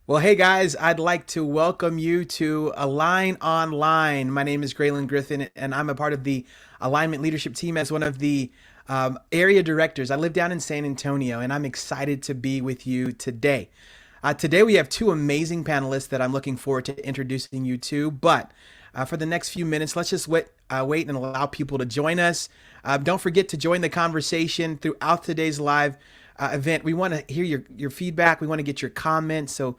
Well, hey guys, I'd like to welcome you to Align Online. My name is GRAYLYNE Griffin, and I'm a part of the alignment leadership team as one of the area directors. I live down in San Antonio, and I'm excited to be with you today. Today, we have two amazing panelists that I'm looking forward to introducing you to. But for the next few minutes, let's just wait and allow people to join us. Don't forget to join the conversation throughout today's live event. We want to hear your feedback. We want to get your comments. So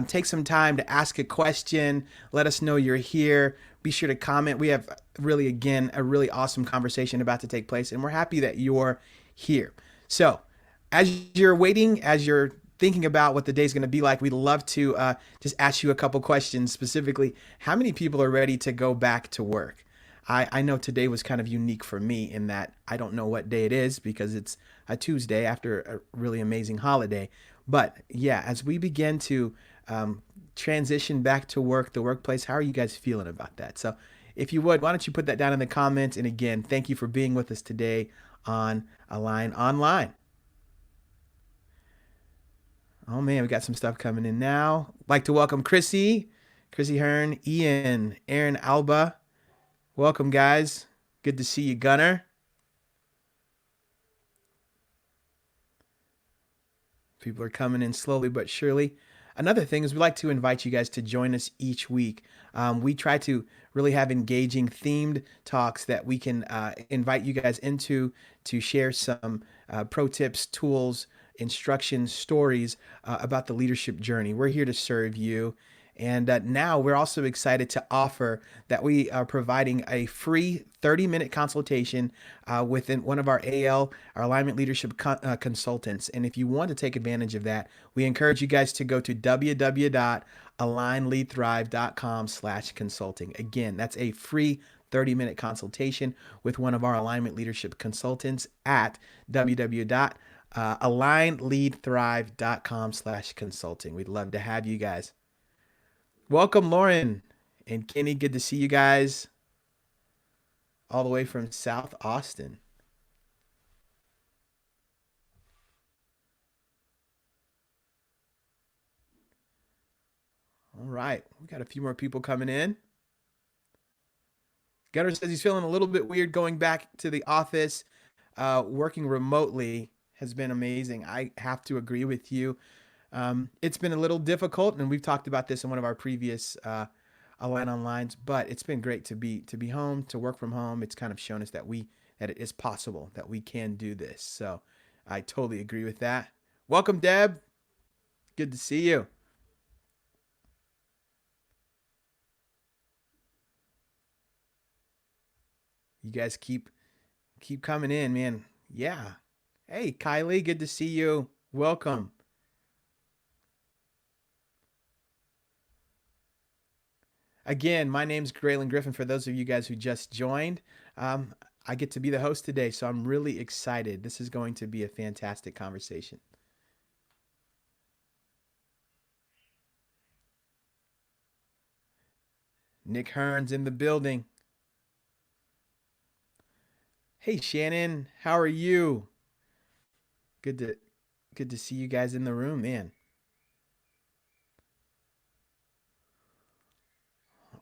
take some time to ask a question. Let us know you're here. Be sure to comment. We have really, again, a really awesome conversation about to take place, and we're happy that you're here. So as you're waiting, as you're thinking about what the day's going to be like, we'd love to just ask you a couple questions. Specifically, how many people are ready to go back to work? I know today was kind of unique for me in that I don't know what day it is because it's a Tuesday after a really amazing holiday. But yeah, as we begin to transition back to work, the workplace, how are you guys feeling about that? So if you would, why don't you put that down in the comments? And again, thank you for being with us today on Align Online. Oh man, we got some stuff coming in now. Like to welcome Chrissy Hearn, Ian, Aaron Alba. Welcome, guys. Good to see you, Gunner. People are coming in slowly but surely. Another thing is we like to invite you guys to join us each week. We try to really have engaging themed talks that we can invite you guys into to share some pro tips, tools, instructions, stories about the leadership journey. We're here to serve you. And now we're also excited to offer that we are providing a free 30-minute consultation within one of our our alignment leadership consultants. And if you want to take advantage of that, we encourage you guys to go to www.alignleadthrive.com/consulting. Again, that's a free 30-minute consultation with one of our alignment leadership consultants at www.alignleadthrive.com/consulting. We'd love to have you guys. Welcome, Lauren and Kenny. Good to see you guys all the way from South Austin. All right, we got a few more people coming in. Gunnar says he's feeling a little bit weird going back to the office. Working remotely has been amazing. I have to agree with you. It's been a little difficult, and we've talked about this in one of our previous Align Onlines, but it's been great to be home, to work from home. It's kind of shown us that it is possible that we can do this. So I totally agree with that. Welcome, Deb. Good to see you. You guys keep coming in, man. Yeah. Hey, Kylie, good to see you. Welcome. Again, my name's GRAYLYNE Griffin. For those of you guys who just joined, I get to be the host today, so I'm really excited. This is going to be a fantastic conversation. Nick Hearn's in the building. Hey, Shannon, how are you? Good to see you guys in the room, man.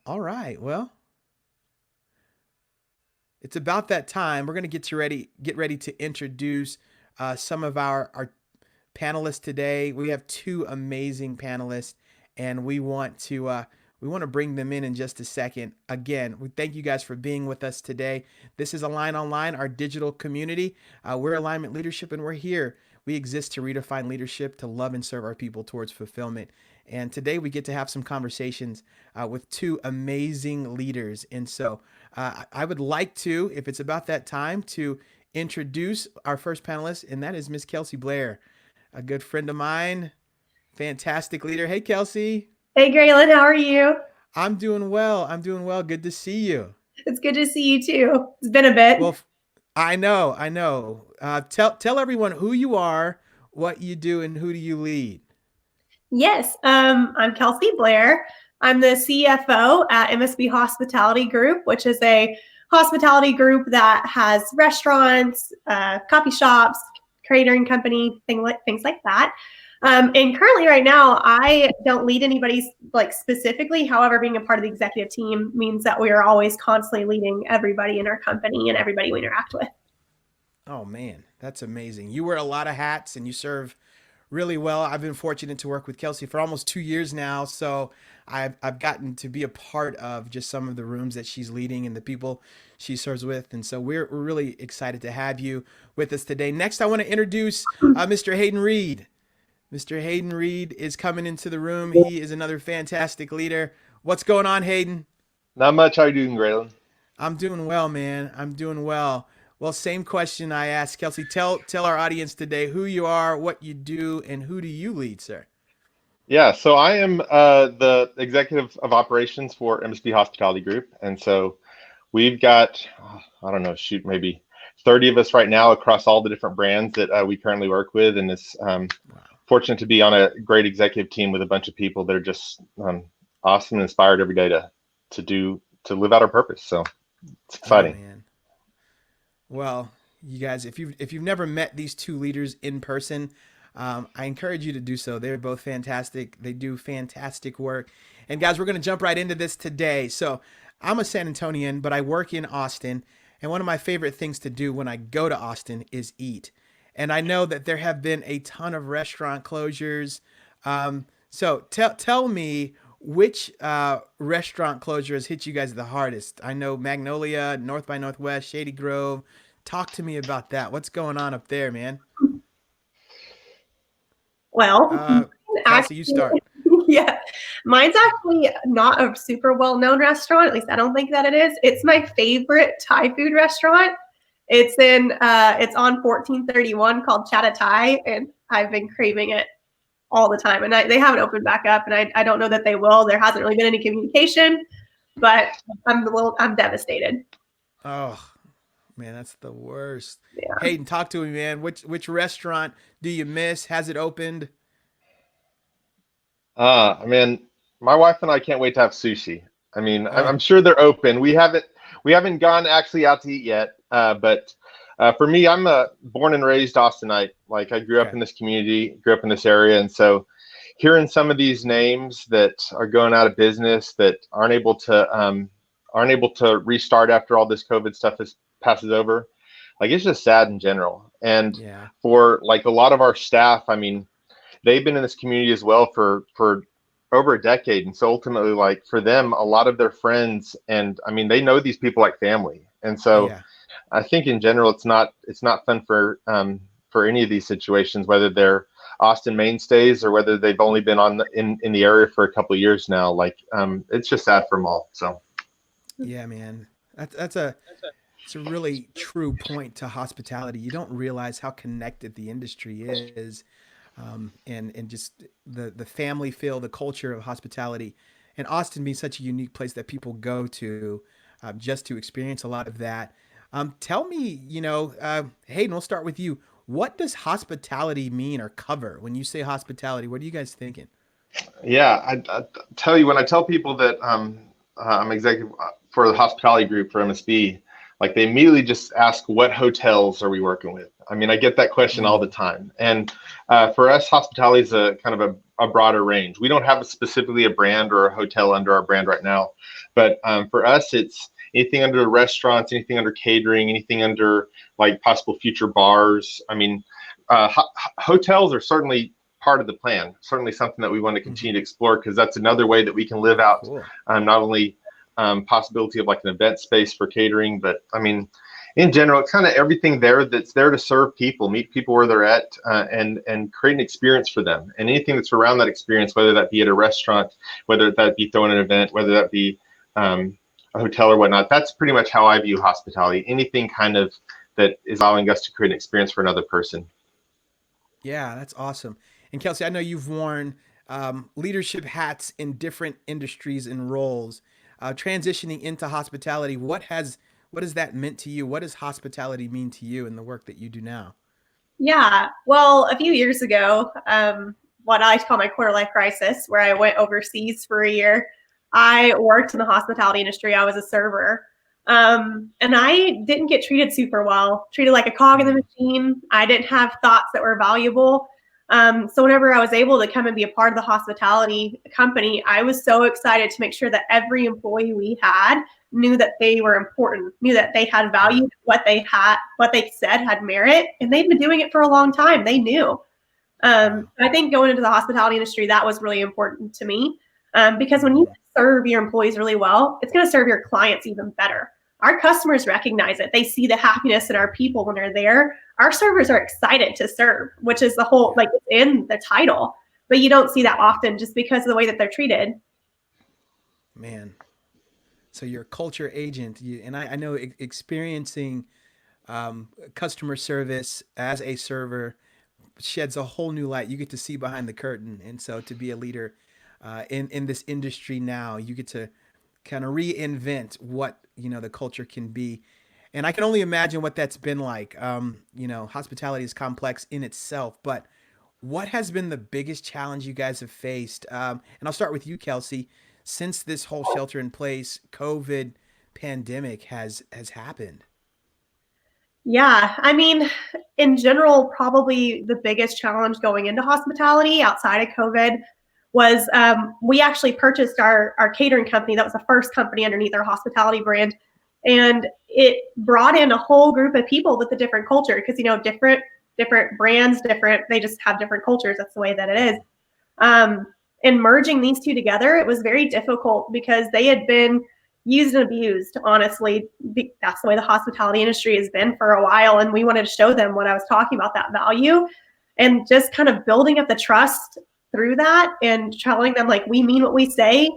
All right, well, it's about that time. We're gonna get ready to introduce some of our panelists today. We have two amazing panelists, and we want to bring them in just a second. Again, we thank you guys for being with us today. This is Align Online, our digital community. We're Alignment Leadership, and we're here. We exist to redefine leadership, to love and serve our people towards fulfillment. And today we get to have some conversations with two amazing leaders. And so I would like to, if it's about that time, to introduce our first panelist, and that is Miss KELSAY BLAIR, a good friend of mine, fantastic leader. Hey, KELSAY. Hey, GRAYLYNE, how are you? I'm doing well. I'm doing well. Good to see you. It's good to see you too. It's been a bit. Well, I know, I know. Tell everyone who you are, what you do, and who do you lead. Yes, I'm KELSAY BLAIR. I'm the CFO at MSB Hospitality Group, which is a hospitality group that has restaurants, coffee shops, catering company, things like that. And currently right now, I don't lead anybody like specifically. However, being a part of the executive team means that we are always constantly leading everybody in our company and everybody we interact with. Oh man, that's amazing. You wear a lot of hats and you serve really well. I've been fortunate to work with Kelsey for almost 2 years now, so I've gotten to be a part of just some of the rooms that she's leading and the people she serves with, and so we're really excited to have you with us today. Next, I want to introduce Mr. Hayden Reed. Mr. Hayden Reed is coming into the room. He is another fantastic leader. What's going on, Hayden? Not much. How you doing, Graylyn? I'm doing well, man. I'm doing well. Well, same question I asked Kelsey. Tell our audience today who you are, what you do, and who do you lead, sir? Yeah, so I am the executive of operations for MSB Hospitality Group, and so we've got I don't know, shoot, maybe 30 of us right now across all the different brands that we currently work with, and it's Wow. fortunate to be on a great executive team with a bunch of people that are just awesome and inspired every day to live out our purpose. So it's Oh exciting. man. Well, you guys, if you've never met these two leaders in person, I encourage you to do so. They're both fantastic. They do fantastic work. And guys, we're going to jump right into this today. So I'm a San Antonian, but I work in Austin. And one of my favorite things to do when I go to Austin is eat. And I know that there have been a ton of restaurant closures. So tell me which restaurant closure has hit you guys the hardest. I know Magnolia, North by Northwest, Shady Grove. Talk to me about that. What's going on up there, man? Well, Uh, Kelsey, you actually, start. yeah, mine's actually not a super well-known restaurant. At least I don't think that it is. It's my favorite Thai food restaurant. It's on 1431 called Chatta Thai, and I've been craving it all the time. And they haven't opened back up, and I don't know that they will. There hasn't really been any communication, but I'm devastated. Oh man, that's the worst. Yeah. Hayden, talk to me, man. Which restaurant do you miss? Has it opened? I mean, my wife and I can't wait to have sushi. I mean, I'm Oh, sure they're open. We haven't gone actually out to eat yet. But for me, I'm a born and raised Austinite. Like I grew up okay. in this community, grew up in this area, and so hearing some of these names that are going out of business that aren't able to restart after all this COVID stuff passes over, like it's just sad in general. And Yeah. for like a lot of our staff, I mean, they've been in this community as well for over a decade, and so ultimately, like for them, a lot of their friends, and I mean, they know these people like family, and so Yeah. I think in general, it's not fun for any of these situations, whether they're Austin mainstays or whether they've only been in the area for a couple of years now. Like it's just sad for them all. So Yeah, man. That's a it's a really true point to hospitality. You don't realize how connected the industry is, and just the family feel, the culture of hospitality, and Austin being such a unique place that people go to just to experience a lot of that. Tell me, Hayden, we'll start with you. What does hospitality mean or cover when you say hospitality? What are you guys thinking? yeah, I tell you when I tell people that I'm executive for the hospitality group for MSB, like they immediately just ask what hotels are we working with. I mean, I get that question all the Mm, time, and for us, hospitality is a kind of a broader range. We don't have specifically a brand or a hotel under our brand right now, but for us, it's anything under restaurants, anything under catering, anything under like possible future bars. I mean, hotels are certainly part of the plan, certainly something that we want to hmm. continue to explore because that's another way that we can live out Cool. not only possibility of like an event space for catering, but I mean, in general, it's kind of everything there that's there to serve people, meet people where they're at, and create an experience for them. And anything that's around that experience, whether that be at a restaurant, whether that be throwing an event, whether that be a hotel or whatnot, that's pretty much how I view hospitality. Anything kind of that is allowing us to create an experience for another person. Yeah, that's awesome. And Kelsey, I know you've worn leadership hats in different industries and roles. Transitioning into hospitality, what has that meant to you? What does hospitality mean to you in the work that you do now? Yeah. Well, a few years ago, what I like to call my quarter life crisis, where I went overseas for a year, I worked in the hospitality industry. I was a server. And I didn't get treated super well, treated like a cog in the Mm, machine. I didn't have thoughts that were valuable. So whenever I was able to come and be a part of the hospitality company, I was so excited to make sure that every employee we had knew that they were important, knew that they had value, what they said had merit, and they've been doing it for a long time. They knew. I think going into the hospitality industry, that was really important to me, because when you serve your employees really well, it's going to serve your clients even better. Our customers recognize it. They see the happiness in our people when they're there. Our servers are excited to serve, which is the whole, like, it's in the title, but you don't see that often just because of the way that they're treated. Man. So you're a culture agent, and I know experiencing customer service as a server sheds a whole new light. You get to see behind the curtain, and so to be a leader in this industry now, you get to kind of reinvent what the culture can be. And I can only imagine what that's been like. Hospitality is complex in itself, but what has been the biggest challenge you guys have faced? And I'll start with you, Kelsay. Since this whole shelter in place, COVID pandemic has happened. Yeah, I mean, in general, probably the biggest challenge going into hospitality outside of COVID was, we actually purchased our catering company. That was the first company underneath our hospitality brand. And it brought in a whole group of people with a different culture because, different brands, they just have different cultures. That's the way that it is. And merging these two together, it was very difficult because they had been used and abused, honestly. That's the way the hospitality industry has been for a while. And we wanted to show them what I was talking about, that value, and just kind of building up the trust through that and telling them, like, we mean what we say.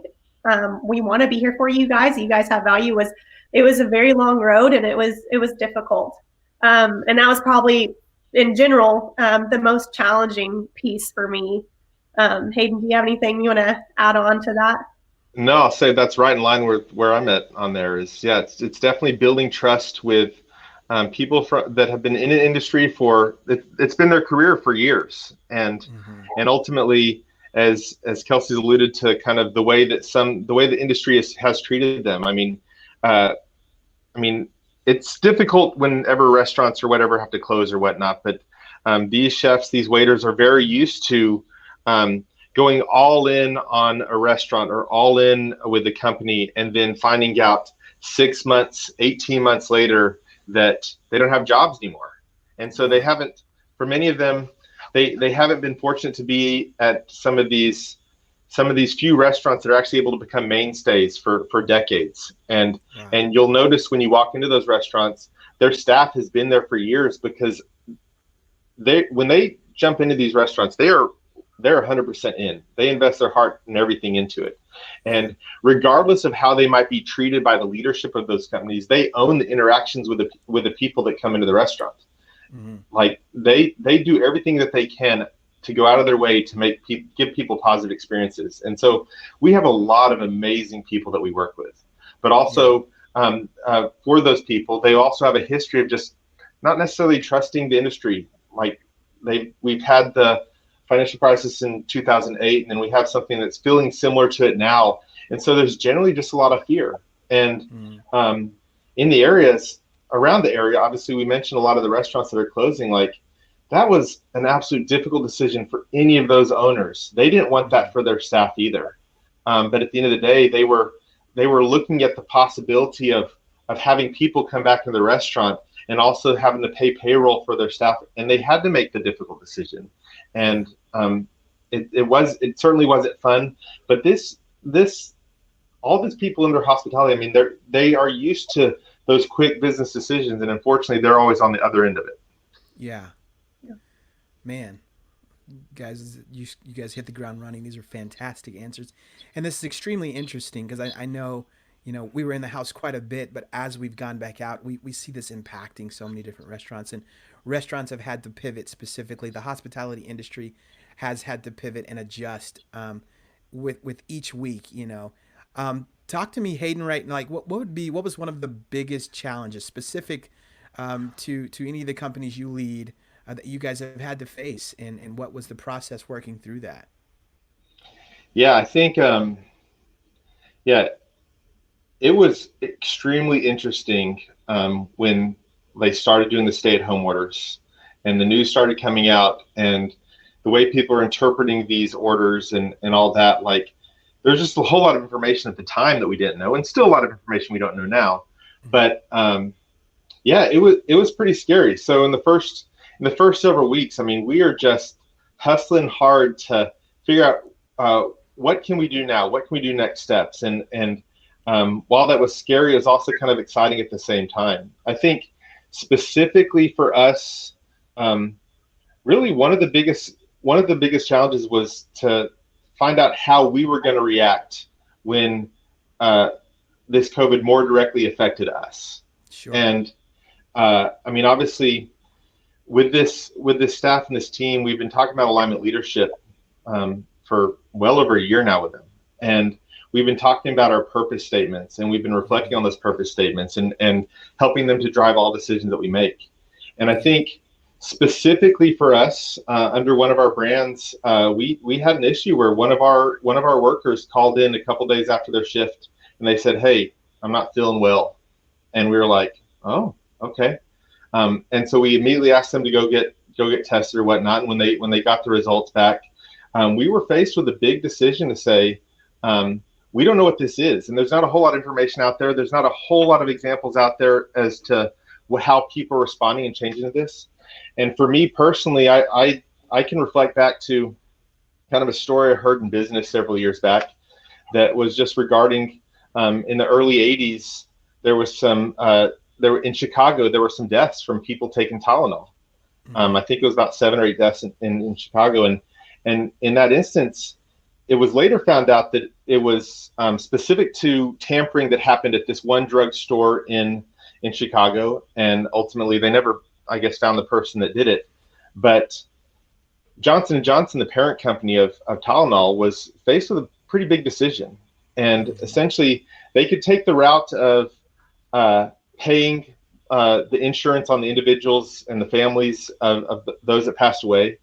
We want to be here for you guys. You guys have value. It was a very long road, and it was difficult. And that was probably, in general, the most challenging piece for me. Hayden, do you have anything you want to add on to that? No, I'll say that's right in line with where I'm at on there. It's definitely building trust with people that have been in an industry it's been their career for years, and ultimately, as Kelsay's alluded to, kind of the way the industry has treated them. I mean, it's difficult whenever restaurants or whatever have to close or whatnot, but these chefs, these waiters are very used to going all in on a restaurant or all in with the company, and then finding out 6 months, 18 months later that they don't have jobs anymore. And so they haven't, for many of them, they haven't been fortunate to be at some of these few restaurants that are actually able to become mainstays for decades. And you'll notice when you walk into those restaurants, their staff has been there for years, because when they jump into these restaurants, they're 100% in. They invest their heart and everything into it. And regardless of how they might be treated by the leadership of those companies, they own the interactions with the people that come into the restaurant. Like they do everything that they can to go out of their way to give people positive experiences. And so we have a lot of amazing people that we work with, but also for those people, they also have a history of just not necessarily trusting the industry. Like we've had the financial crisis in 2008, and then we have something that's feeling similar to it now. And so there's generally just a lot of fear. And in the areas around the area, obviously we mentioned a lot of the restaurants that are closing. Like, that was an absolute difficult decision for any of those owners. They didn't want that for their staff either. But at the end of the day, they were looking at the possibility of having people come back to the restaurant and also having to pay payroll for their staff, and they had to make the difficult decision. And it certainly wasn't fun. But all these people in their hospitality, I mean, they are used to those quick business decisions, and unfortunately, they're always on the other end of it. Yeah. Man, guys, you guys hit the ground running. These are fantastic answers, and this is extremely interesting because I know, we were in the house quite a bit, but as we've gone back out, we see this impacting so many different restaurants, and restaurants have had to pivot. Specifically, the hospitality industry has had to pivot and adjust with each week. Talk to me, Hayden. Right, like what was one of the biggest challenges specific to any of the companies you lead that you guys have had to face, and what was the process working through that? Yeah, I think it was extremely interesting when they started doing the stay-at-home orders and the news started coming out, and the way people are interpreting these orders and all that, like there's just a whole lot of information at the time that we didn't know, and still a lot of information we don't know now. But yeah, it was pretty scary. So in the first several weeks, I mean, we are just hustling hard to figure out what can we do now, what can we do next steps, and while that was scary, it was also kind of exciting at the same time. I think specifically for us, really one of the biggest challenges was to find out how we were going to react when this COVID more directly affected us. Sure. And I mean, obviously, with this staff and this team, we've been talking about alignment leadership for well over a year now with them, and we've been talking about our purpose statements, and we've been reflecting on those purpose statements and helping them to drive all decisions that we make. And I think specifically for us, under one of our brands, we had an issue where one of our workers called in a couple days after their shift, and they said, "Hey, I'm not feeling well," and we were like, "Oh, okay." And so we immediately asked them to go get tested or whatnot. And when they got the results back, we were faced with a big decision to say, we don't know what this is, and there's not a whole lot of information out there. There's not a whole lot of examples out there as to how people are responding and changing to this. And for me personally, I can reflect back to kind of a story I heard in business several years back that was just regarding in the early 80s, there was in Chicago, there were some deaths from people taking Tylenol. I think it was about 7 or 8 deaths in Chicago. And in that instance, it was later found out that it was specific to tampering that happened at this one drugstore in Chicago. And ultimately, they never, I guess, found the person that did it. But Johnson & Johnson, the parent company of Tylenol, was faced with a pretty big decision. And essentially, they could take the route of paying the insurance on the individuals and the families of those that passed away,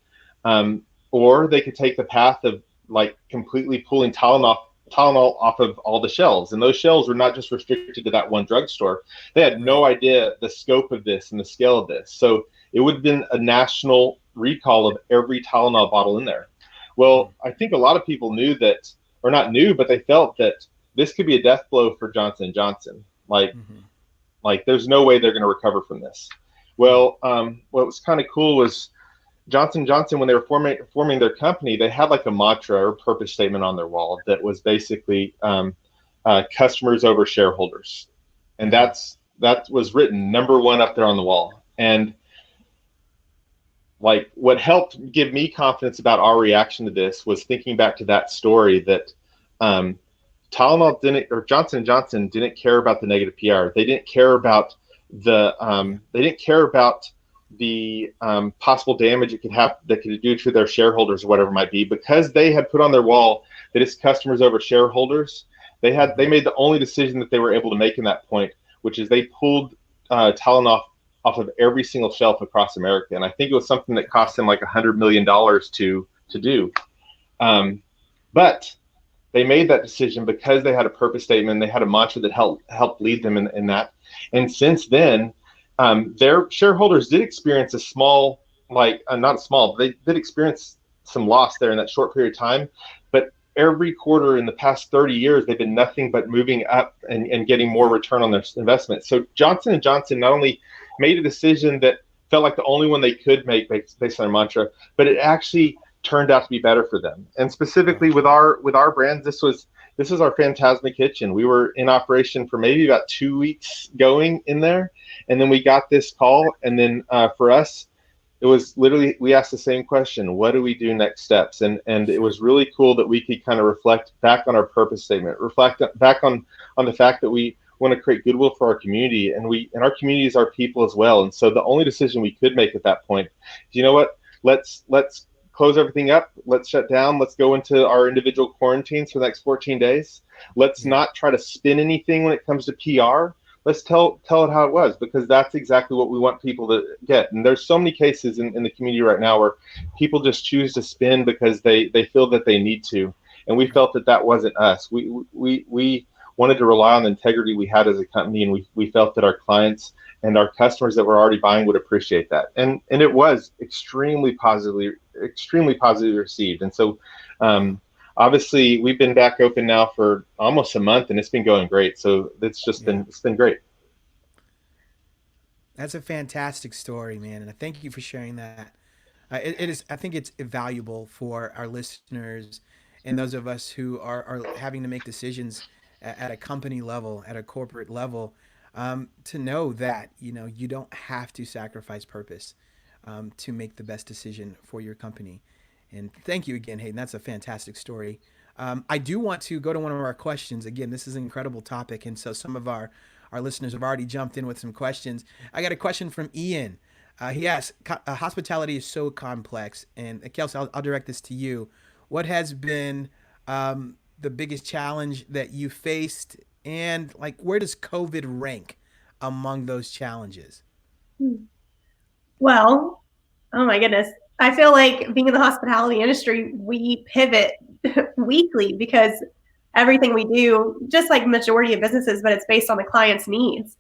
or they could take the path of like completely pulling Tylenol off of all the shelves. And those shelves were not just restricted to that one drugstore. They had no idea the scope of this and the scale of this. So it would have been a national recall of every Tylenol bottle in there. Well, I think a lot of people knew that, or not knew, but they felt that this could be a death blow for Johnson & Johnson. Like there's no way they're going to recover from this. Well, what was kind of cool was Johnson & Johnson, when they were forming their company, they had like a mantra or purpose statement on their wall that was basically customers over shareholders. And that was written #1 up there on the wall. And like what helped give me confidence about our reaction to this was thinking back to that story that Tylenol didn't, or Johnson & Johnson didn't care about the negative PR. They didn't care about the possible damage it could have that could do to their shareholders or whatever it might be, because they had put on their wall that it's customers over shareholders. They made the only decision that they were able to make in that point, which is they pulled Tylenol off of every single shelf across America. And I think it was something that cost them like $100 million to do. But they made that decision because they had a purpose statement. They had a mantra that helped lead them in that. And since then, their shareholders did experience a small, not small, but they did experience some loss there in that short period of time. But every quarter in the past 30 years, they've been nothing but moving up and getting more return on their investment. So Johnson & Johnson not only made a decision that felt like the only one they could make based on their mantra, but it actually turned out to be better for them. And specifically with our brands, this was our Phantasma kitchen. We were in operation for maybe about 2 weeks going in there, and then we got this call. And then for us, it was literally, we asked the same question: what do we do next steps? And it was really cool that we could kind of reflect back on our purpose statement, reflect back on the fact that we want to create goodwill for our community, and our community is our people as well. And so the only decision we could make at that point is, you know what, let's close everything up. Let's shut down. Let's go into our individual quarantines for the next 14 days. Let's not try to spin anything when it comes to PR. Let's tell it how it was, because that's exactly what we want people to get. And there's so many cases in the community right now where people just choose to spin because they feel that they need to. And we felt that wasn't us. We wanted to rely on the integrity we had as a company, and we felt that our clients and our customers that were already buying would appreciate that. And it was extremely positively received. And so obviously we've been back open now for almost a month, and it's been going great. So it's been great. That's a fantastic story, man, and thank you for sharing that. It is. I think it's valuable for our listeners and those of us who are having to make decisions at a company level, at a corporate level, to know that you don't have to sacrifice purpose to make the best decision for your company. And thank you again, Hayden. That's a fantastic story. I do want to go to one of our questions. Again, this is an incredible topic, and so some of our listeners have already jumped in with some questions. I got a question from Ian. He asks, hospitality is so complex. And Kelsey, I'll direct this to you. What has been the biggest challenge that you faced? And like, where does COVID rank among those challenges? Well, oh my goodness. I feel like being in the hospitality industry, we pivot weekly because everything we do, just like majority of businesses, but it's based on the client's needs.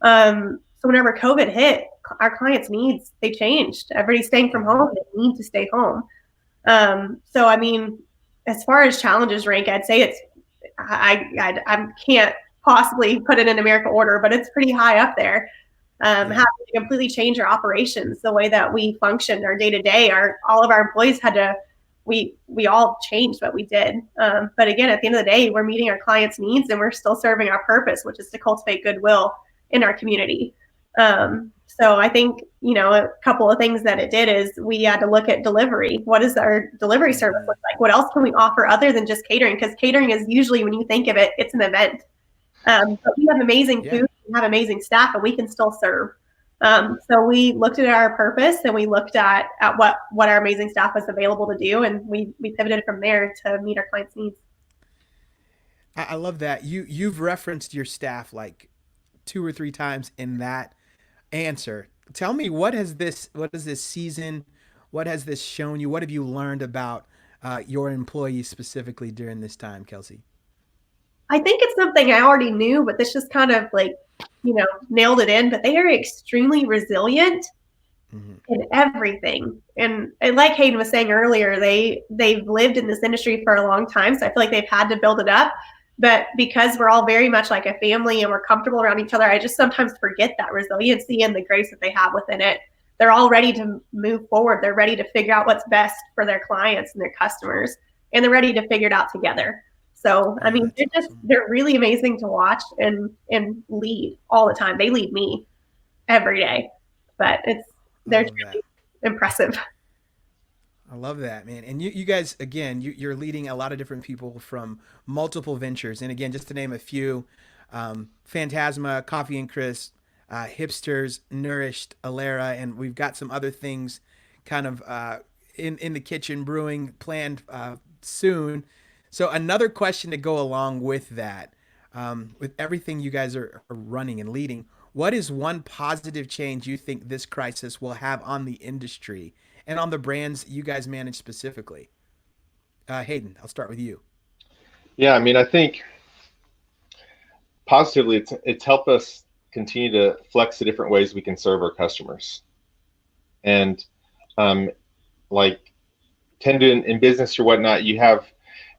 So whenever COVID hit, our clients' needs, they changed. Everybody's staying from home. They need to stay home. So, I mean, as far as challenges rank, I'd say I can't possibly put it in numerical order, but it's pretty high up there. Having to completely change our operations, the way that we functioned, our day to day, all of our employees had to, we all changed what we did. But again, at the end of the day, we're meeting our clients' needs and we're still serving our purpose, which is to cultivate goodwill in our community. So I think, a couple of things that it did is we had to look at delivery. What does our delivery service look like? What else can we offer other than just catering? Because catering is usually, when you think of it, it's an event. But we have amazing food, we have amazing staff, and we can still serve. So we looked at our purpose and we looked at what our amazing staff was available to do, and we pivoted from there to meet our clients' needs. I love that. You've referenced your staff like 2 or 3 times in that answer. Tell me, what is this season? What has this shown you? What have you learned about your employees specifically during this time, Kelsey? I think it's something I already knew, but this just kind of nailed it in. But they are extremely resilient in everything. And like Hayden was saying earlier, they've lived in this industry for a long time. So I feel like they've had to build it up. But because we're all very much like a family and we're comfortable around each other, I just sometimes forget that resiliency and the grace that they have within it. They're all ready to move forward. They're ready to figure out what's best for their clients and their customers, and they're ready to figure it out together. So, I mean, they're really amazing to watch and lead all the time. They lead me every day, but they're really impressive. I love that, man. And you guys, again, you're leading a lot of different people from multiple ventures. And again, just to name a few, Phantasma, Coffee and Chris, Hipsters, Nourished, Alera, and we've got some other things kind of in the kitchen brewing planned soon. So another question to go along with that, with everything you guys are running and leading, what is one positive change you think this crisis will have on the industry and on the brands you guys manage specifically? Hayden, I'll start with you. Yeah, I mean, I think positively, it's helped us continue to flex the different ways we can serve our customers. And like tend to in business or whatnot, you have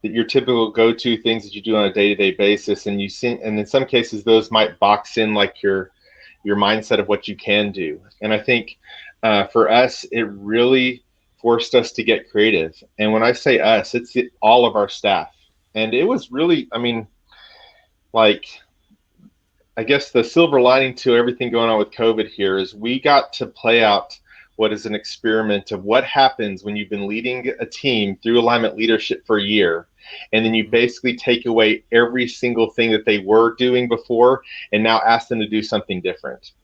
your typical go-to things that you do on a day-to-day basis, and and in some cases those might box in like your mindset of what you can do. And I think for us, it really forced us to get creative. And when I say us, it's all of our staff. And it was really, I mean, like, I guess the silver lining to everything going on with COVID here is we got to play out what is an experiment of what happens when you've been leading a team through alignment leadership for a year, and then you basically take away every single thing that they were doing before and now ask them to do something different.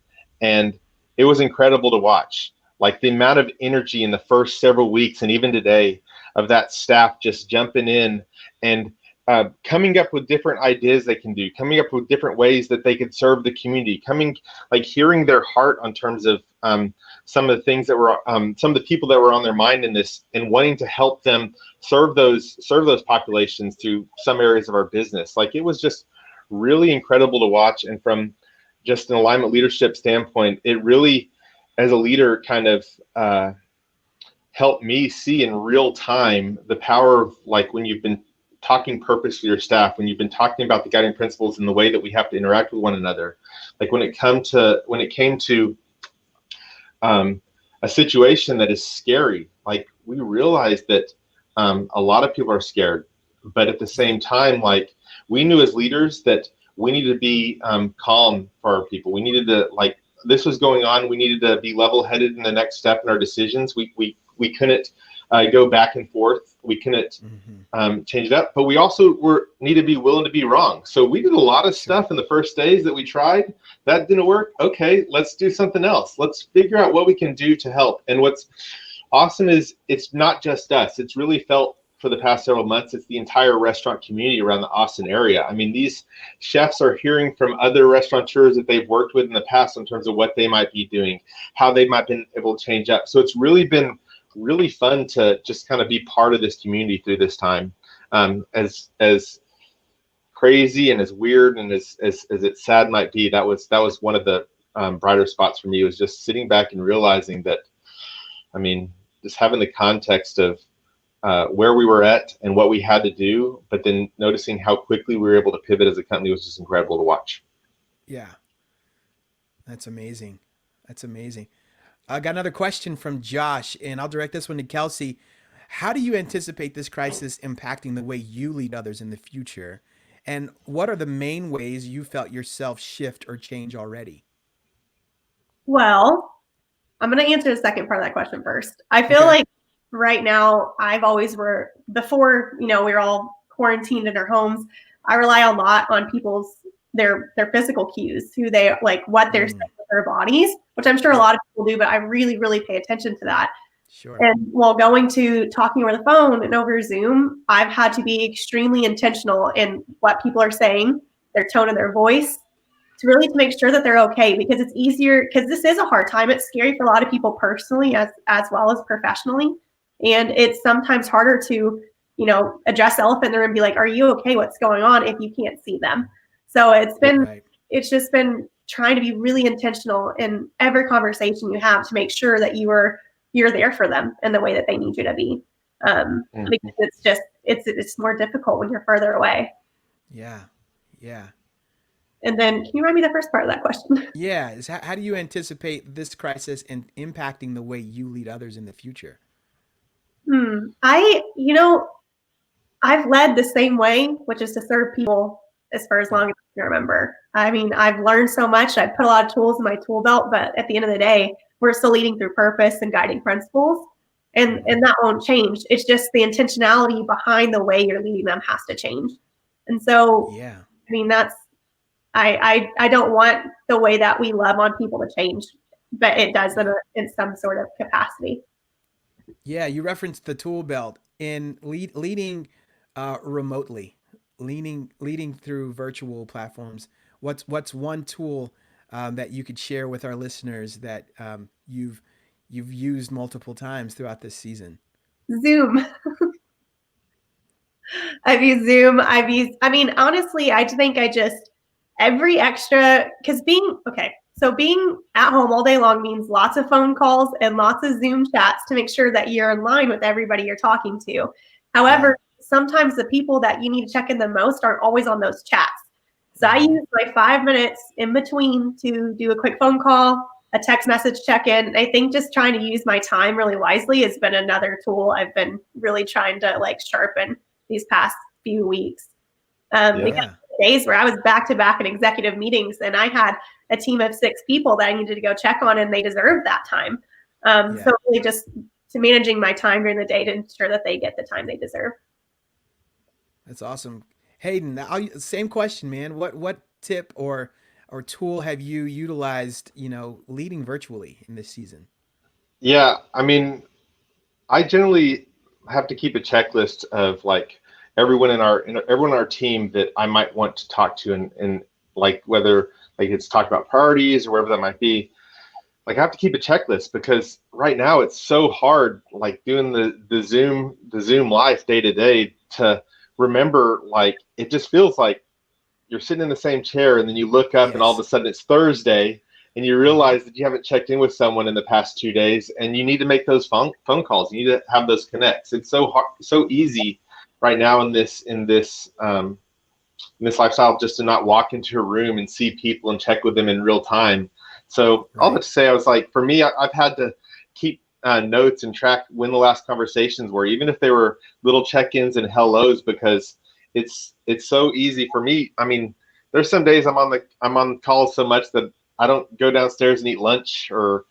And it was incredible to watch, like the amount of energy in the first several weeks and even today of that staff just jumping in and coming up with different ideas they can do, coming up with different ways that they could serve the community, hearing their heart on terms of some of the things that were, some of the people that were on their mind in this, and wanting to help them serve those populations through some areas of our business. Like, it was just really incredible to watch. And from just an alignment leadership standpoint, it really, as a leader, kind of helped me see in real time the power of, like, when you've been talking purpose for your staff, when you've been talking about the guiding principles and the way that we have to interact with one another. Like when it came to a situation that is scary, like we realized that a lot of people are scared, but at the same time, like we knew as leaders that we needed to be calm for our people. We needed to, like, this was going on. We needed to be level-headed in the next step in our decisions. We couldn't go back and forth. We couldn't change it up, but we also need to be willing to be wrong. So we did a lot of stuff in the first days that we tried. That didn't work. Okay, let's do something else. Let's figure out what we can do to help. And what's awesome is it's not just us. It's really felt for the past several months, it's the entire restaurant community around the Austin area. I mean, these chefs are hearing from other restaurateurs that they've worked with in the past in terms of what they might be doing, how they might have been able to change up. So it's really been really fun to just kind of be part of this community through this time. As crazy and as weird and as it sad might be, that was one of the brighter spots for me, was just sitting back and realizing that, I mean, just having the context of where we were at and what we had to do, but then noticing how quickly we were able to pivot as a company was just incredible to watch. Yeah. That's amazing. That's amazing. I got another question from Josh, and I'll direct this one to Kelsay. How do you anticipate this crisis impacting the way you lead others in the future? And what are the main ways you felt yourself shift or change already? Well, I'm going to answer the second part of that question first. I feel like right now, before, we were all quarantined in our homes, I rely a lot on their physical cues, who they like, what they're saying with their bodies, which I'm sure a lot of people do, but I really, really pay attention to that. Sure. And while talking over the phone and over Zoom, I've had to be extremely intentional in what people are saying, their tone of their voice, to make sure that they're okay, because it's easier, because this is a hard time. It's scary for a lot of people personally as well as professionally. And it's sometimes harder to, address the elephant in the room and be like, are you okay? What's going on, if you can't see them? So it's just been trying to be really intentional in every conversation you have to make sure that you're there for them in the way that they need you to be. Because it's more difficult when you're further away. Yeah. Yeah. And then can you remind me the first part of that question? Yeah. How do you anticipate this crisis and impacting the way you lead others in the future? I've led the same way, which is to serve people for as long as I can remember. I mean, I've learned so much. I've put a lot of tools in my tool belt, but at the end of the day, we're still leading through purpose and guiding principles. And that won't change. It's just the intentionality behind the way you're leading them has to change. And so, yeah, I mean, I don't want the way that we love on people to change, but it does in some sort of capacity. Yeah, you referenced the tool belt in leading remotely, leading through virtual platforms. What's one tool that you could share with our listeners that you've used multiple times throughout this season? Zoom. I've used Zoom. Honestly, I think every extra, because being at home all day long means lots of phone calls and lots of Zoom chats to make sure that you're in line with everybody you're talking to. However, sometimes the people that you need to check in the most aren't always on those chats. So I use my 5 minutes in between to do a quick phone call, a text message check-in. I think just trying to use my time really wisely has been another tool I've been really trying to sharpen these past few weeks. Because days where I was back to back in executive meetings and I had a team of 6 people that I needed to go check on, and they deserved that time. So really just to managing my time during the day to ensure that they get the time they deserve. That's awesome. Hayden, same question, man. What tip or tool have you utilized, leading virtually in this season? Yeah, I mean, I generally have to keep a checklist of everyone in our team that I might want to talk to, and whether it's talk about priorities or whatever that might be. I have to keep a checklist, because right now it's so hard, doing the Zoom life day to day, to remember, it just feels like you're sitting in the same chair, and then you look up and all of a Yes. sudden it's Thursday, and you realize that you haven't checked in with someone in the past 2 days, and you need to make those phone calls. You need to have those connects. It's so hard, so easy right now in this lifestyle just to not walk into a room and see people and check with them in real time. So all that to say, I was like, for me, I've had to keep notes and track when the last conversations were, even if they were little check-ins and hellos, because it's so easy for me. I mean, there's some days I'm on calls so much that I don't go downstairs and eat lunch or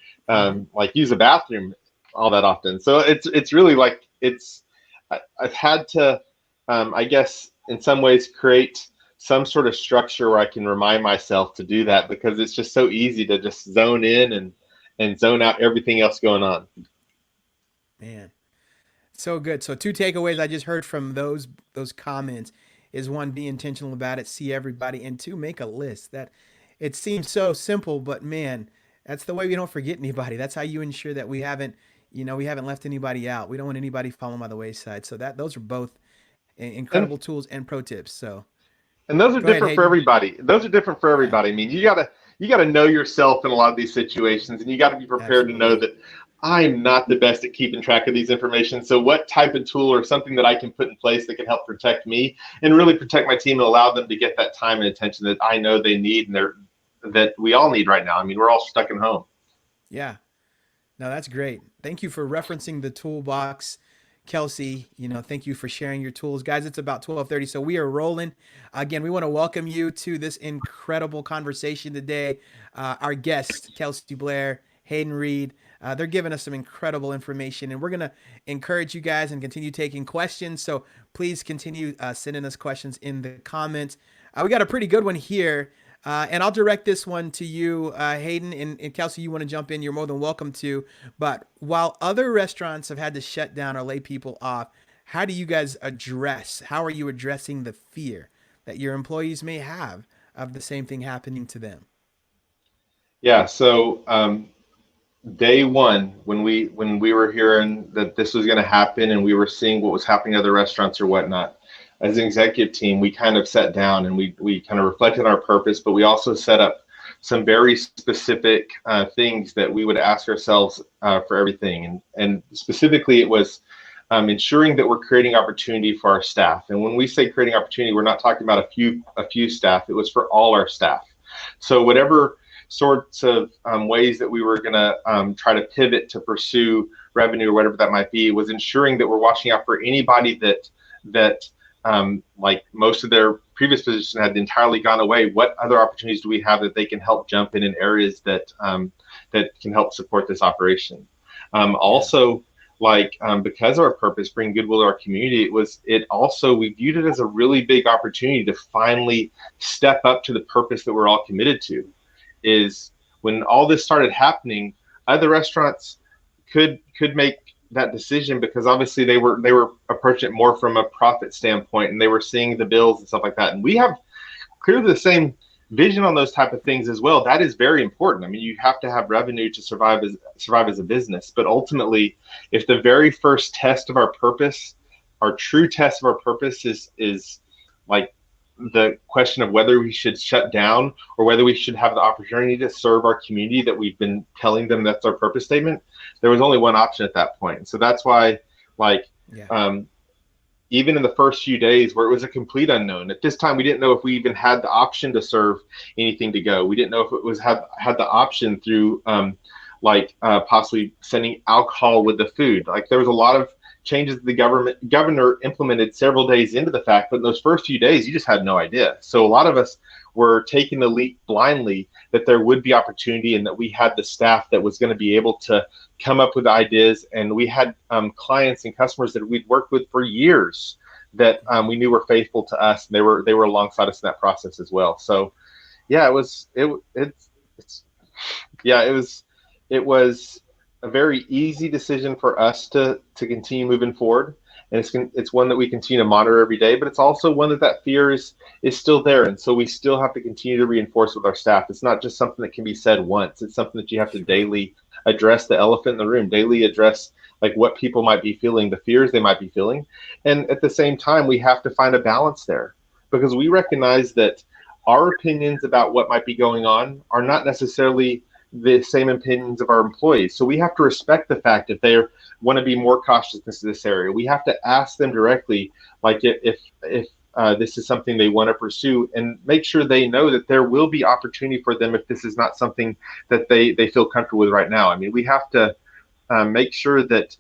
like use a bathroom all that often. So it's really like I've had to I guess in some ways create some sort of structure where I can remind myself to do that, because it's just so easy to just zone in and zone out everything else going on. Man, so good. So two takeaways I just heard from those comments is, one, be intentional about it, see everybody, and two, make a list. That it seems so simple, but man, that's the way we don't forget anybody. That's how you ensure that we haven't left anybody out. We don't want anybody falling by the wayside. So those are both And incredible tools and pro tips. So and those are go ahead, different for Hayden. everybody. Those are different for Yeah, everybody. I mean, you gotta know yourself in a lot of these situations, and you got to be prepared to know absolutely. that I'm not the best at keeping track of these information. So what type of tool or something that I can put in place that can help protect me and really protect my team and allow them to get that time and attention that I know they need, and that we all need right now. I mean, we're all stuck at home. Yeah. No, that's great. Thank you for referencing the toolbox, Kelsey. Thank you for sharing your tools, guys. It's about 12:30, so we are rolling. Again, we want to welcome you to this incredible conversation today. Our guests, Kelsey Blair, Hayden Reed, they're giving us some incredible information, and we're gonna encourage you guys and continue taking questions. So please continue sending us questions in the comments. We got a pretty good one here. And I'll direct this one to you, Hayden, and Kelsey. You want to jump in? You're more than welcome to. But while other restaurants have had to shut down or lay people off, how do you guys address? How are you addressing the fear that your employees may have of the same thing happening to them? Yeah. So day one, when we were hearing that this was going to happen and we were seeing what was happening at other restaurants or whatnot, as an executive team, we kind of sat down and we kind of reflected on our purpose, but we also set up some very specific things that we would ask ourselves for everything. And specifically, it was ensuring that we're creating opportunity for our staff. And when we say creating opportunity, we're not talking about a few staff. It was for all our staff. So whatever sorts of ways that we were going to try to pivot to pursue revenue or whatever that might be, was ensuring that we're watching out for anybody that like most of their previous position had entirely gone away. What other opportunities do we have that they can help jump in areas that can help support this operation? Yeah, Also, because of our purpose, bring goodwill to our community, we viewed it as a really big opportunity to finally step up to the purpose that we're all committed to. Is when all this started happening, other restaurants could make that decision, because obviously they were approaching it more from a profit standpoint, and they were seeing the bills and stuff like that. And we have clearly the same vision on those type of things as well. That is very important. I mean, you have to have revenue to survive as a business. But ultimately, if the very first test of our purpose, our true test of our purpose is like the question of whether we should shut down or whether we should have the opportunity to serve our community that we've been telling them that's our purpose statement, there was only one option at that point. So that's why, like, yeah, um, even in the first few days where it was a complete unknown, at this time we didn't know if we even had the option to serve anything to go. We didn't know if it was had the option through possibly sending alcohol with the food. Like, there was a lot of changes the governor implemented several days into the fact, but in those first few days you just had no idea. So a lot of us were taking the leap blindly that there would be opportunity and that we had the staff that was going to be able to come up with ideas. And we had clients and customers that we'd worked with for years that we knew were faithful to us, and they were alongside us in that process as well. So yeah, it was a very easy decision for us to continue moving forward, and it's one that we continue to monitor every day. But it's also one that fear is still there, and so we still have to continue to reinforce with our staff. It's not just something that can be said once. It's something that you have to sure. daily address the elephant in the room, daily address like what people might be feeling, the fears they might be feeling, and at the same time we have to find a balance there, because we recognize that our opinions about what might be going on are not necessarily the same opinions of our employees. So we have to respect the fact that they want to be more cautious in this area. We have to ask them directly, like if this is something they want to pursue, and make sure they know that there will be opportunity for them if this is not something that they feel comfortable with right now. I mean, we have to make sure that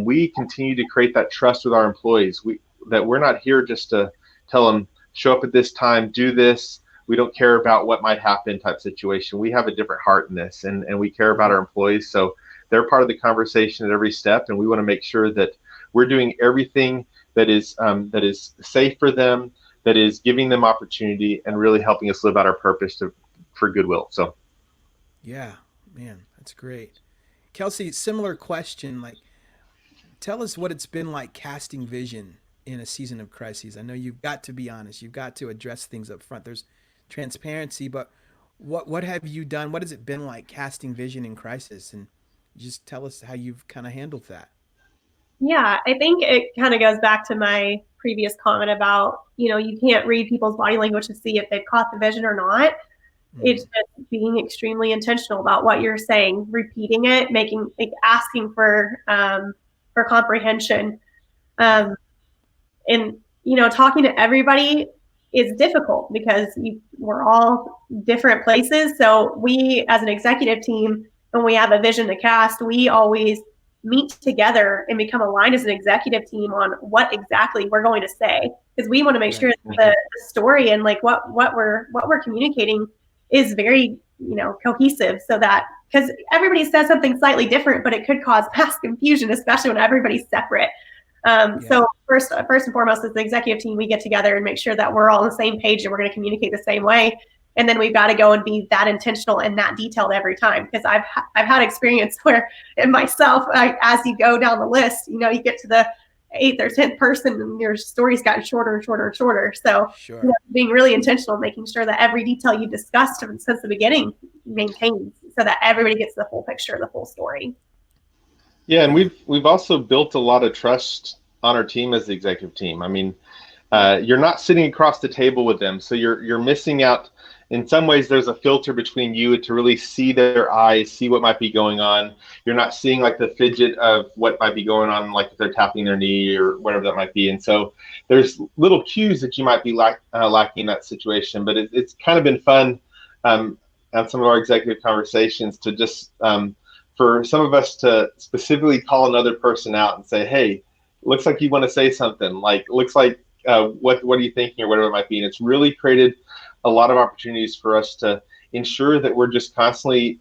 we continue to create that trust with our employees. That we're not here just to tell them, show up at this time, do this. We don't care about what might happen type situation. We have a different heart in this, and we care about our employees. So they're part of the conversation at every step, and we want to make sure that we're doing everything that is safe for them, that is giving them opportunity, and really helping us live out our purpose for goodwill. So, yeah, man, that's great. Kelsay, similar question. Like, tell us what it's been like casting vision in a season of crises. I know you've got to be honest. You've got to address things up front. There's transparency, but what have you done? What has it been like casting vision in crisis? And just tell us how you've kind of handled that. Yeah, I think it kind of goes back to my previous comment about, you can't read people's body language to see if they've caught the vision or not. It's just being extremely intentional about what you're saying, repeating it, asking for comprehension. And talking to everybody is difficult because we're all different places. So we, as an executive team, when we have a vision to cast, we always meet together and become aligned as an executive team on what exactly we're going to say, because we want to make sure that the story and like what we're communicating is very cohesive, so that, because everybody says something slightly different, but it could cause mass confusion, especially when everybody's separate. So first and foremost, as the executive team, we get together and make sure that we're all on the same page and we're going to communicate the same way. And then we've got to go and be that intentional and that detailed every time. Because I've had experience where, and myself, as you go down the list, you get to the 8th or 10th person and your story's gotten shorter and shorter and shorter. So being really intentional, making sure that every detail you discussed since the beginning maintains, so that everybody gets the full picture, the full story. Yeah, and we've also built a lot of trust on our team as the executive team. I mean, you're not sitting across the table with them, so you're missing out. In some ways, there's a filter between you to really see their eyes, see what might be going on. You're not seeing like the fidget of what might be going on, like if they're tapping their knee or whatever that might be. And so there's little cues that you might be lacking in that situation. But it's kind of been fun on some of our executive conversations to just for some of us to specifically call another person out and say, hey, looks like you want to say something, like looks like what are you thinking, or whatever it might be. And it's really created a lot of opportunities for us to ensure that we're just constantly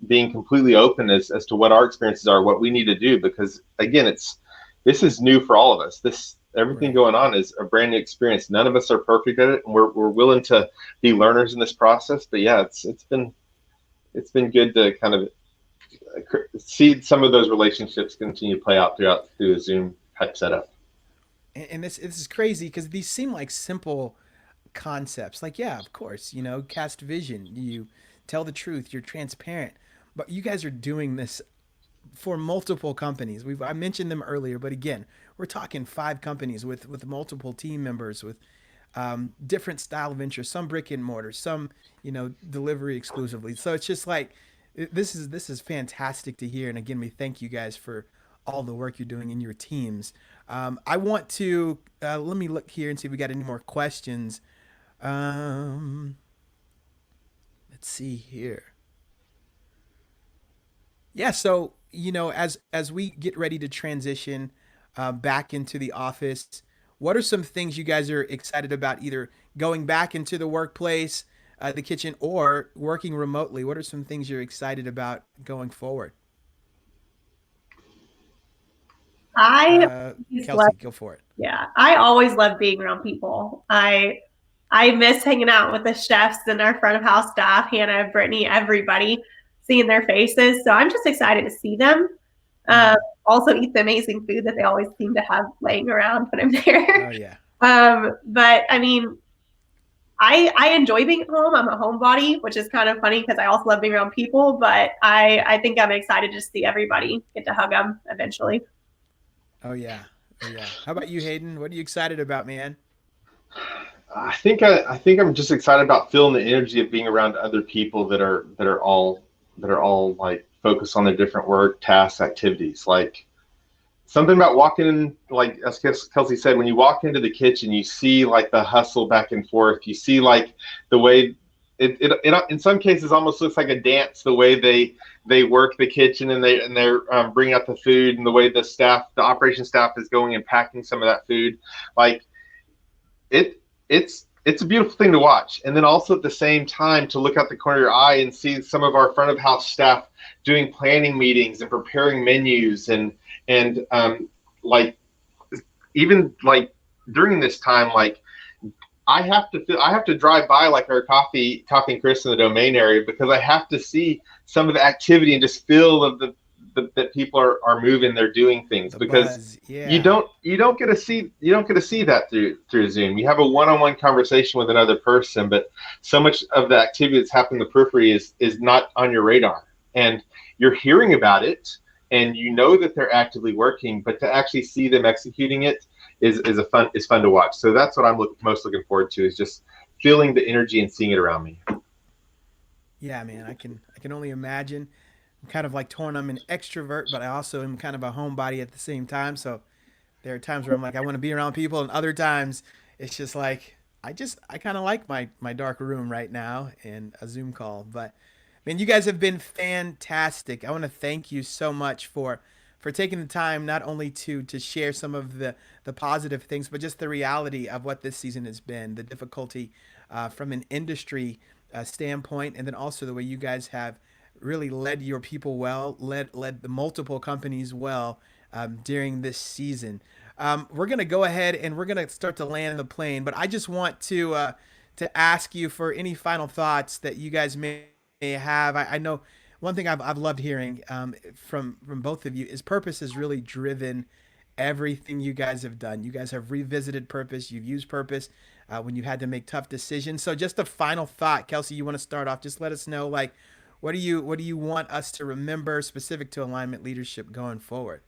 being completely open as to what our experiences are, what we need to do, because again, this is new for all of us. Everything going on is a brand new experience. None of us are perfect at it, and we're willing to be learners in this process. But yeah, it's been good to kind of see some of those relationships continue to play out through a Zoom type setup. And this is crazy because these seem like simple concepts. Like, yeah, of course, cast vision, you tell the truth, you're transparent, but you guys are doing this for multiple companies. I mentioned them earlier, but again, we're talking 5 companies with multiple team members with different style of interest, some brick and mortar, some delivery exclusively. So it's just like this is fantastic to hear. And again, we thank you guys for all the work you're doing in your teams. I want to let me look here and see if we got any more questions. Let's see here. Yeah, so as we get ready to transition back into the office, what are some things you guys are excited about, either going back into the workplace, the kitchen, or working remotely? What are some things you're excited about going forward? Kelsay, go for it. Yeah, I always love being around people. I miss hanging out with the chefs and our front of house staff, Hannah, Brittany, everybody, seeing their faces. So I'm just excited to see them. Also eat the amazing food that they always seem to have laying around when I'm there. Oh yeah. But I mean, I enjoy being at home. I'm a homebody, which is kind of funny because I also love being around people. But I think I'm excited to see everybody, get to hug them eventually. Oh yeah. Oh yeah. How about you, Hayden? What are you excited about, man? I think I'm just excited about feeling the energy of being around other people that are all like focused on their different work, tasks, activities. Like something about walking in, like as Kelsey said, when you walk into the kitchen, you see like the hustle back and forth. You see like the way it in some cases almost looks like a dance, the way they work the kitchen and they're bringing out the food, and the way the operation staff is going and packing some of that food. Like it's a beautiful thing to watch. And then also at the same time to look out the corner of your eye and see some of our front of house staff doing planning meetings and preparing menus and like even like during this time, like I have to drive by like our coffee and Chris in the Domain area, because I have to see some of the activity and just feel of that people are moving, they're doing things, The because buzz, yeah. you don't get to see that through Zoom. You have a one-on-one conversation with another person, but so much of the activity that's happening in the periphery is not on your radar, and you're hearing about it and you know that they're actively working, but to actually see them executing it is fun to watch. So that's what I'm most looking forward to, is just feeling the energy and seeing it around me. Yeah, man, I can only imagine. I'm kind of like torn. I'm an extrovert, but I also am kind of a homebody at the same time. So there are times where I'm like I want to be around people, and other times it's just like I kind of like my dark room right now and a Zoom call. But man, you guys have been fantastic. I want to thank you so much for taking the time not only to share some of the positive things, but just the reality of what this season has been, the difficulty from an industry standpoint, and then also the way you guys have really led your people well, led the multiple companies well during this season. We're gonna go ahead and we're gonna start to land the plane, but I just want to ask you for any final thoughts that you guys may have. I know one thing I've loved hearing from both of you is purpose has really driven everything you guys have done. You guys have revisited purpose. You've used purpose when you had to make tough decisions. So just a final thought, Kelsey, you want to start off? Just let us know, like, what do you want us to remember specific to alignment leadership going forward?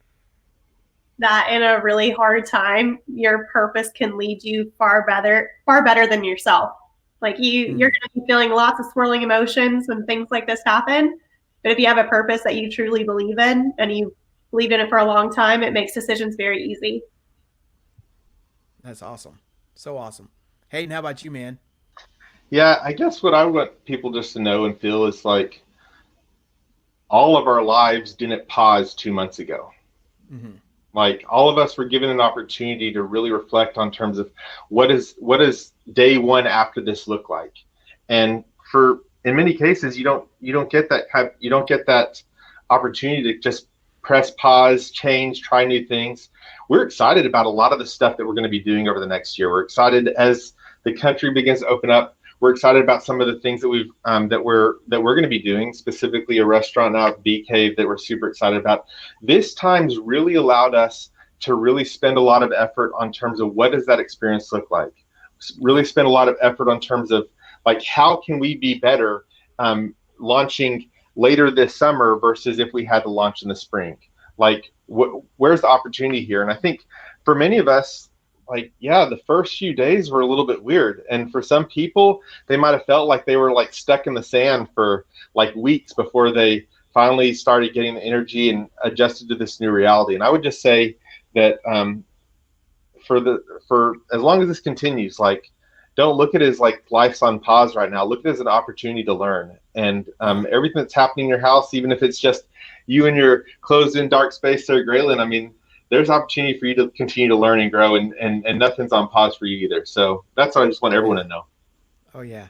That in a really hard time, your purpose can lead you far better than yourself. Like you're Mm, going to be feeling lots of swirling emotions when things like this happen. But if you have a purpose that you truly believe in and you believed in it for a long time, it makes decisions very easy. that's awesome. So awesome. Hayden, how about you, man? Yeah, I guess what I want people just to know and feel is like all of our lives didn't pause 2 months ago. Hmm. Like all of us were given an opportunity to really reflect on terms of what does day one after this look like. And for in many cases you don't get you don't get that opportunity to just press pause, change, try new things. We're excited about a lot of the stuff that we're going to be doing over the next year. We're excited as the country begins to open up. We're excited about some of the things that we're going to be doing, specifically a restaurant now at Bee Cave that we're super excited about. This time's really allowed us to really spend a lot of effort on terms of what does that experience look like. Really spend a lot of effort on terms of like how can we be better launching later this summer versus if we had to launch in the spring. Like where's the opportunity here? And I think for many of us, like, yeah, the first few days were a little bit weird. And for some people, they might have felt like they were like stuck in the sand for like weeks before they finally started getting the energy and adjusted to this new reality. And I would just say that for as long as this continues, like, don't look at it as like life's on pause right now. Look at it as an opportunity to learn. And Yeah. everything that's happening in your house, even if it's just you in your closed in dark space there, GRAYLYNE, I mean, there's opportunity for you to continue to learn and grow, and nothing's on pause for you either. So that's what I just want Oh everyone yeah. to know. Oh yeah.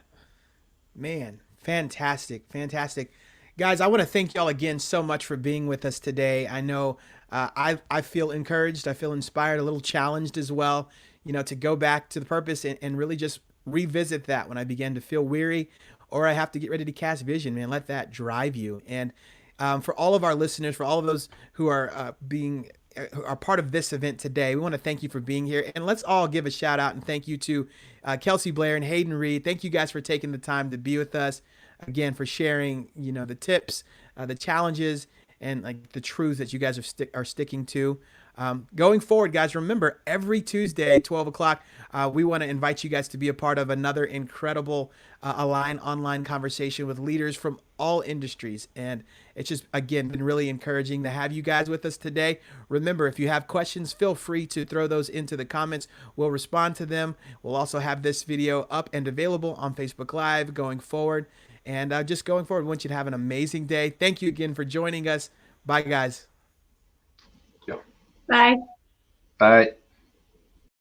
Man, fantastic, fantastic, guys! I want to thank y'all again so much for being with us today. I know I feel encouraged, I feel inspired, a little challenged as well. You know, to go back to the purpose and really just revisit that when I begin to feel weary, or I have to get ready to cast vision. Man, let that drive you. And for all of our listeners, for all of those who are being are part of this event today. We want to thank you for being here, and let's all give a shout out and thank you to Kelsey Blair and Hayden Reed. Thank you guys for taking the time to be with us again, for sharing, you know, the tips, the challenges, and like the truths that you guys are sticking to. Going forward, guys, remember every Tuesday, 12 o'clock, we want to invite you guys to be a part of another incredible Align online conversation with leaders from all industries. And it's just, again, been really encouraging to have you guys with us today. Remember, if you have questions, feel free to throw those into the comments. We'll respond to them. We'll also have this video up and available on Facebook Live going forward. And just going forward, we want you to have an amazing day. Thank you again for joining us. Bye, guys. Yep. Bye. Bye.